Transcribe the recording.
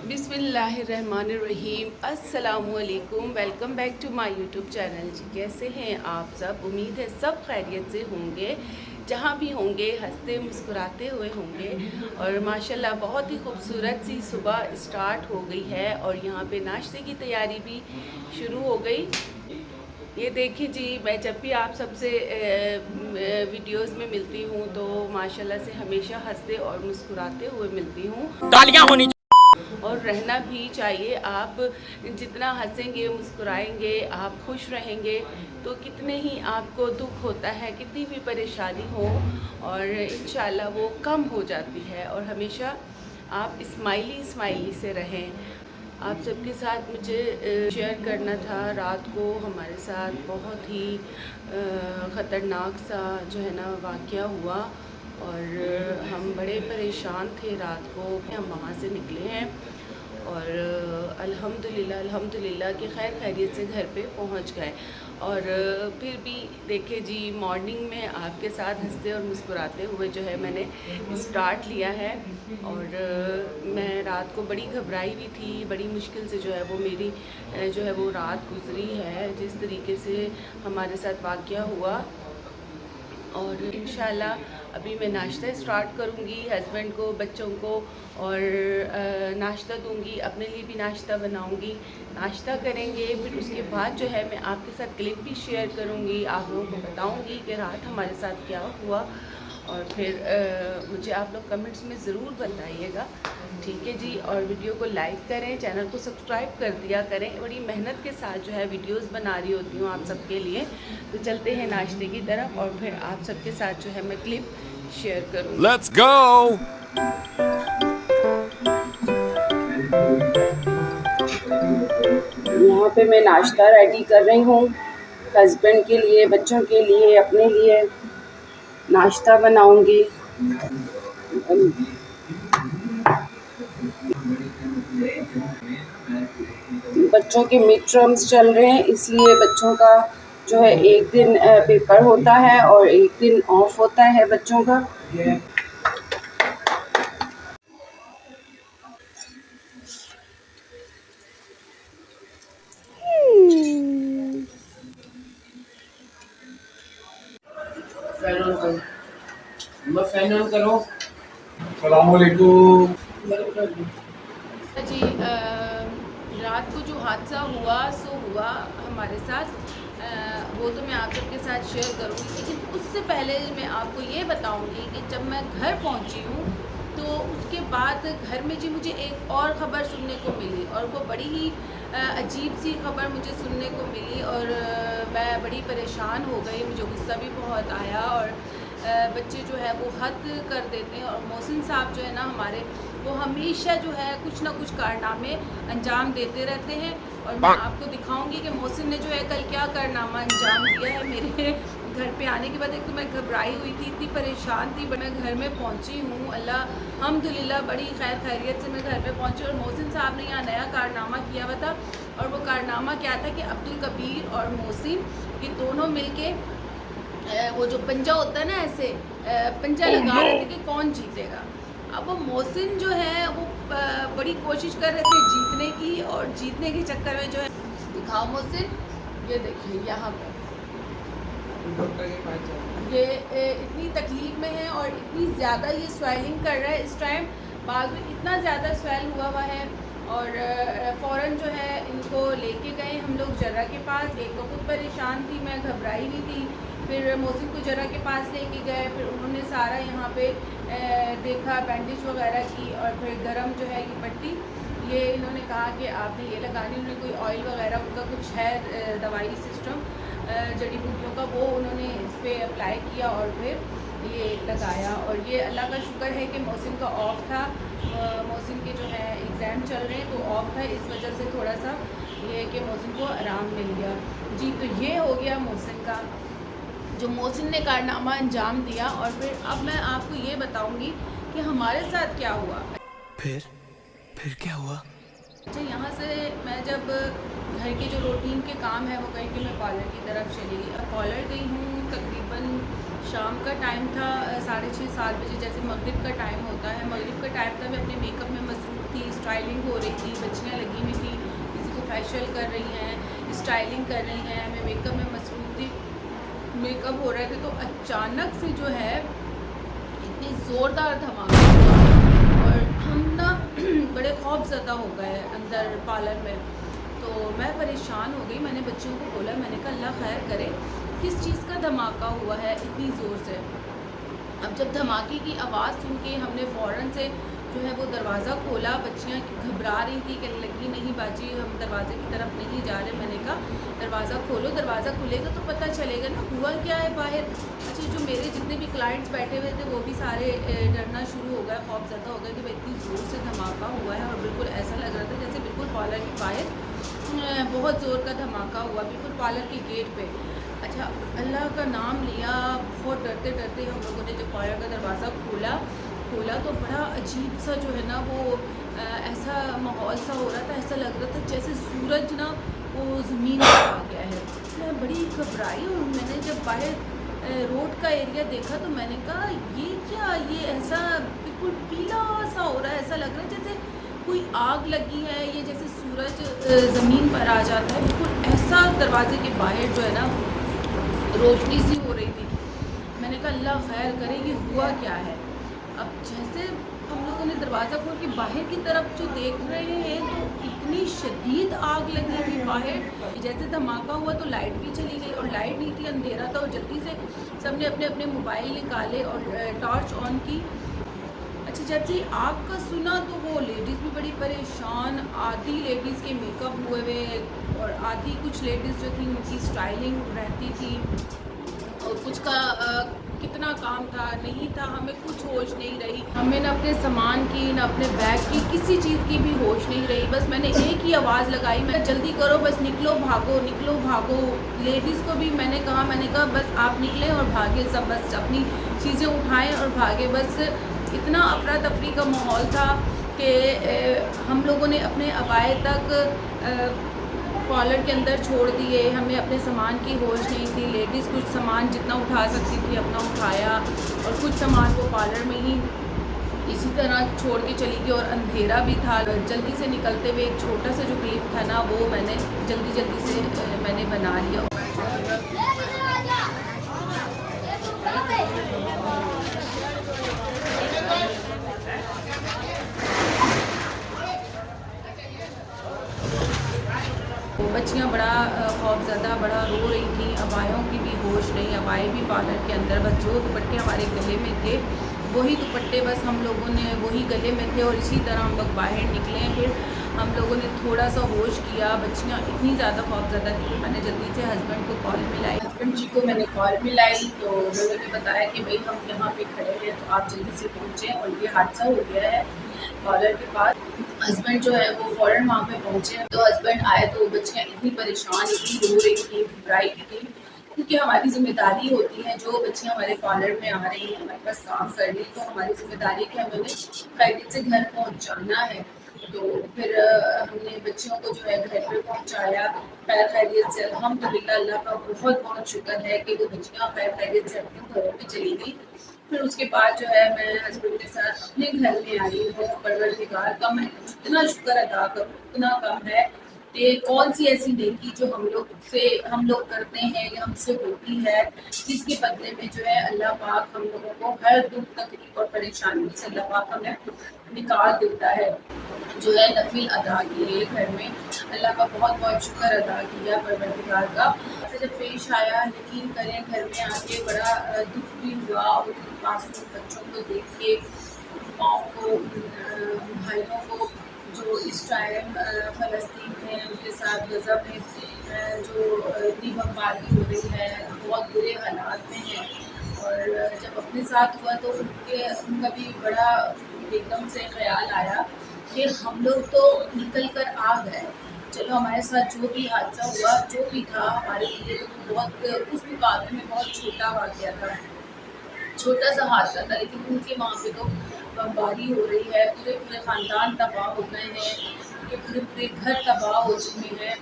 बिस्मिल्लाहिर्रहमानिर्रहीम अस्सलामुअलैकुम। Welcome back to my YouTube channel. जी कैसे हैं आप सब? उम्मीद है सब खैरियत से होंगे, जहाँ भी होंगे हंसते मुस्कुराते हुए होंगे। और माशाल्लाह बहुत ही खूबसूरत सी सुबह स्टार्ट हो गई है और यहाँ पे नाश्ते की तैयारी भी शुरू हो गई। ये देखिए जी, मैं जब भी आप सबसे वीडियोस में मिलती हूँ तो माशाल्लाह से हमेशा हंसते और मुस्कुराते हुए मिलती हूँ। तालियां होनी और रहना भी चाहिए। आप जितना हंसेंगे मुस्कुराएंगे, आप खुश रहेंगे तो कितने ही आपको दुख होता है, कितनी भी परेशानी हो और इंशाल्लाह वो कम हो जाती है। और हमेशा आप स्माइली स्माइली से रहें। आप सबके साथ मुझे शेयर करना था, रात को हमारे साथ बहुत ही ख़तरनाक सा जो है ना वाक़या हुआ और हम बड़े परेशान थे रात को। हम वहाँ से निकले हैं और अल्हम्दुलिल्लाह कि खैर खैरियत से घर पे पहुँच गए। और फिर भी देखिए जी, मॉर्निंग में आपके साथ हंसते और मुस्कुराते हुए जो है मैंने स्टार्ट लिया है। और मैं रात को बड़ी घबराई हुई थी, बड़ी मुश्किल से जो है वो मेरी जो है वो रात गुजरी है, जिस तरीके से हमारे साथ वाक़या हुआ। और इंशाल्लाह अभी मैं नाश्ता स्टार्ट करूँगी, हस्बैंड को, बच्चों को और नाश्ता दूँगी, अपने लिए भी नाश्ता बनाऊँगी। नाश्ता करेंगे, फिर उसके बाद जो है मैं आपके साथ क्लिप भी शेयर करूँगी, आप लोगों को बताऊँगी कि रात हमारे साथ क्या हुआ। और फिर मुझे आप लोग कमेंट्स में ज़रूर बताइएगा, ठीक है जी। और वीडियो को लाइक करें, चैनल को सब्सक्राइब कर दिया करें। बड़ी मेहनत के साथ जो है वीडियोस बना रही होती हूँ आप सबके लिए। तो चलते हैं नाश्ते की तरफ और फिर आप सबके साथ जो है मैं क्लिप शेयर करूँगी। Let's go. यहाँ पे मैं नाश्ता रेडी कर रही हूँ, हस्बैंड के लिए, बच्चों के लिए, अपने लिए नाश्ता बनाऊँगी। बच्चों के मिड टर्म्स चल रहे हैं, इसलिए बच्चों का जो है एक दिन पेपर होता है और एक दिन ऑफ होता है बच्चों का। फैन ऑन करो। अस्सलामुअलैकुम। जी रात को जो हादसा हुआ सो हुआ हमारे साथ, वो तो मैं आप सबके साथ शेयर करूँगी। लेकिन उससे पहले मैं आपको ये बताऊँगी कि जब मैं घर पहुँची हूँ तो उसके बाद घर में जी मुझे एक और ख़बर सुनने को मिली और वो बड़ी ही अजीब सी खबर मुझे सुनने को मिली। और मैं बड़ी परेशान हो गई, मुझे गुस्सा भी बहुत आया। और बच्चे जो है वो हद कर देते हैं और मोहसिन साहब जो है ना हमारे, वो हमेशा जो है कुछ ना कुछ कारनामे अंजाम देते रहते हैं। और मैं आपको दिखाऊंगी कि मोहसिन ने जो है कल क्या कारनामा अंजाम दिया है। मेरे घर पे आने के बाद एक तो मैं घबराई हुई थी, इतनी परेशान थी, मैं घर में पहुंची हूँ, अल्हम्दुलिल्लाह बड़ी खैर खैरियत से मैं घर पे पहुंची। और मोहसिन साहब ने यहाँ नया कारनामा किया हुआ था और वो कारनामा क्या था कि अब्दुल कबीर और मोहसिन ये दोनों मिलके वो जो पंजा होता है ना, ऐसे पंजा लगा रहे थे कि कौन जीतेगा। अब वो मोहसिन जो है वो बड़ी कोशिश कर रहे थे जीतने की, और जीतने के चक्कर में जो है, दिखाओ मोहसिन, ये देखिए यहाँ पर ये इतनी तकलीफ़ में है और इतनी ज़्यादा ये स्वेलिंग कर रहा है इस टाइम, बाद में इतना ज़्यादा स्वेल हुआ है। और फ़ौरन जो है इनको लेके गए हम लोग जर्रा के पास। एक तो खुद परेशान थी, मैं घबराई हुई थी, फिर मोहसिन को जर्रा के पास लेके गए, फिर उन्होंने सारा यहाँ पे देखा, बैंडेज वगैरह की, और फिर गरम जो है ये पट्टी, ये इन्होंने कहा कि आपने ये लगानी। उन्होंने कोई ऑयल वगैरह उनका कुछ है दवाई सिस्टम जड़ी बूटियों का, वो उन्होंने इस पर अप्लाई किया और फिर ये लगाया। और ये अल्लाह का शुक्र है कि मोहसिन का ऑफ था, मोहसिन के जो है एग्ज़ाम चल रहे हैं तो ऑफ था, इस वजह से थोड़ा सा ये है कि मोहसिन को आराम मिल गया जी। तो ये हो गया मोहसिन का, जो मोहसिन ने कारनामा अंजाम दिया। और फिर अब मैं आपको ये बताऊंगी कि हमारे साथ क्या हुआ। फिर क्या हुआ? अच्छा, यहाँ से मैं जब घर के जो रूटीन के काम है वो करके मैं पार्लर की तरफ चली गई। अब पार्लर गई हूँ, तकरीबन शाम का टाइम था, 6:30-7 बजे, जैसे मगरिब का टाइम होता है, मगरिब का टाइम था। मैं अपने मेकअप में मसरूफ़ थी, स्टाइलिंग हो रही थी, बच्चियाँ लगी हुई थी, किसी को फेशियल कर रही हैं, स्टाइलिंग कर रही हैं, मैं मेकअप में मसरूफ़ थी, मेकअप हो रहे थे। तो अचानक से जो है इतनी ज़ोरदार धमाका हुआ और हम ना बड़े खौफज़दा हो गए अंदर पार्लर में। तो मैं परेशान हो गई, मैंने बच्चियों को बोला, मैंने कहा अल्लाह खैर करे, किस चीज़ का धमाका हुआ है इतनी ज़ोर से। अब जब धमाके की आवाज़ सुन के हमने फ़ौरन से जो है वो दरवाज़ा खोला, बच्चियाँ घबरा रही थी, कहने लगी नहीं बाजी हम दरवाज़े की तरफ नहीं जा रहे। मैंने कहा दरवाज़ा खोलो, दरवाज़ा खुलेगा तो पता चलेगा ना हुआ क्या है बाहर। अच्छा, जो मेरे जितने भी क्लाइंट्स बैठे हुए थे वो भी सारे डरना शुरू हो गए, खौफज़दा हो गए कि भाई इतनी ज़ोर से धमाका हुआ है। और बिल्कुल ऐसा लग रहा था जैसे बिल्कुल पार्लर के बाहर बहुत ज़ोर का धमाका हुआ, बिल्कुल पार्लर के गेट पे। अच्छा, अल्लाह का नाम लिया, बहुत डरते डरते हम लोगों ने जब पार्लर का दरवाज़ा खोला तो बड़ा अजीब सा जो है ना वो ऐसा माहौल सा हो रहा था, ऐसा लग रहा था जैसे सूरज ना वो ज़मीन पर आ गया है। मैं बड़ी घबराई और मैंने जब बाहर रोड का एरिया देखा तो मैंने कहा ये क्या, ये ऐसा बिल्कुल पीला सा हो रहा है, ऐसा लग रहा है जैसे कोई आग लगी है, ये जैसे सूरज ज़मीन पर आ जाता है, बिल्कुल ऐसा दरवाजे के बाहर जो है ना रोशनी सी हो रही थी। मैंने कहा अल्लाह खैर करे ये हुआ क्या है। अब जैसे हम लोगों ने दरवाज़ा खोल के बाहर की तरफ जो देख रहे हैं तो इतनी शदीद आग लगी हुई बाहर, जैसे धमाका हुआ तो लाइट भी चली गई और लाइट नहीं थी, अंधेरा था और जल्दी से सबने अपने अपने मोबाइल निकाले और टॉर्च ऑन की। अच्छा, जब से आग का सुना तो वो लेडीज़ भी बड़ी परेशान, आधी लेडीज़ के मेकअप हुए हुए और आधी कुछ लेडीज़ जो थी उनकी स्टाइलिंग रहती थी और कुछ का कितना काम था नहीं था, हमें कुछ होश नहीं रही। हमें ना अपने सामान की ना अपने बैग की किसी चीज़ की भी होश नहीं रही। बस मैंने एक ही आवाज़ लगाई, मैं जल्दी करो, बस निकलो भागो निकलो भागो। लेडीज़ को भी मैंने कहा बस आप निकलें और भागे सब, बस अपनी चीज़ें उठाएं और भागे। बस इतना अफरा तफरी का माहौल था कि हम लोगों ने अपने अबाए तक पार्लर के अंदर छोड़ दिए, हमें अपने सामान की होश नहीं थी। लेडीज़ कुछ सामान जितना उठा सकती थी अपना उठाया और कुछ सामान वो पार्लर में ही इसी तरह छोड़ के चली गई और अंधेरा भी था। जल्दी से निकलते हुए एक छोटा सा जो क्लिप था ना वो मैंने जल्दी से मैंने बना लिया। बच्चियाँ बड़ा खौफज़दा, बड़ा रो रही थी, अबायों की भी होश नहीं, अबाए भी पार्लर के अंदर, बस जो दुपट्टे हमारे गले में थे वही दुपट्टे बस हम लोगों ने वही गले में थे और इसी तरह हम लोग बाहर निकले। फिर हम लोगों ने थोड़ा सा होश किया, बच्चियाँ इतनी ज़्यादा खौफज़दा थी कि मैंने जल्दी से हस्बैंड को कॉल मिलाई, हस्बैंड जी को मैंने कॉल मिलाई तो उन्होंने बताया कि भाई हम यहाँ पे खड़े हैं तो आप जल्दी से पहुँचें और ये हादसा हो गया है पार्लर के पास। हस्बैंड जो है वो फ़ौरन वहाँ पे पहुँचे, तो हस्बैंड आए तो बच्चियाँ इतनी परेशान, इतनी रो रही थी, घबराई थी, क्योंकि हमारी ज़िम्मेदारी होती है जो बच्चियाँ हमारे पार्लर में आ रही हैं, हमारे पास काम कर रही हैं, तो हमारी ज़िम्मेदारी है कि हमें उन्हें खैरियत से घर पहुँचाना है। तो फिर हमने बच्चियों को जो है घर पे पहुँचाया खैर खैरियत से, अल्हम्दुलिल्लाह अल्लाह का बहुत बहुत शुक्र है कि वो बच्चियाँ खैर खैरियत से अपने घरों में चली गई। फिर उसके बाद जो है मैं हस्बैंड के साथ अपने घर में आई हूँ। परवरदिगार का मैं इतना शुक्र अदा करूँ इतना कम है कि कौन सी ऐसी नेकी जो हम लोग करते हैं या हमसे होती है जिसके बदले में जो है अल्लाह पाक हम लोगों को हर दुख तकलीफ और परेशानी से अल्लाह पाक हमें निकाल देता है। जो है नफिल अदा किए घर में, अल्लाह का बहुत बहुत शुक्र अदा किया परवरदिगार का। ऐसे जब पेश आया, यकीन करें घर में आके बड़ा दुख भी हुआ और मासूम बच्चों को देख के, माओ को, भाइयों को जो इस टाइम फ़लस्तीन में उनके साथ गज़ा में जो इतनी बमबारी हो रही है, बहुत बुरे हालात में हैं। और जब अपने साथ हुआ तो उनका भी बड़ा एकदम से ख़्याल आया कि हम लोग तो निकल कर आ गए, चलो हमारे साथ जो भी हादसा हुआ जो भी था हमारे लिए तो बहुत उस मुकाबले में बहुत छोटा वाक़या था, छोटा सा हादसा था, लेकिन उनके वहाँ पे तो बमबारी हो रही है, पूरे पूरे ख़ानदान तबाह हो गए हैं, उनके पूरे पूरे घर तबाह हो चुके हैं।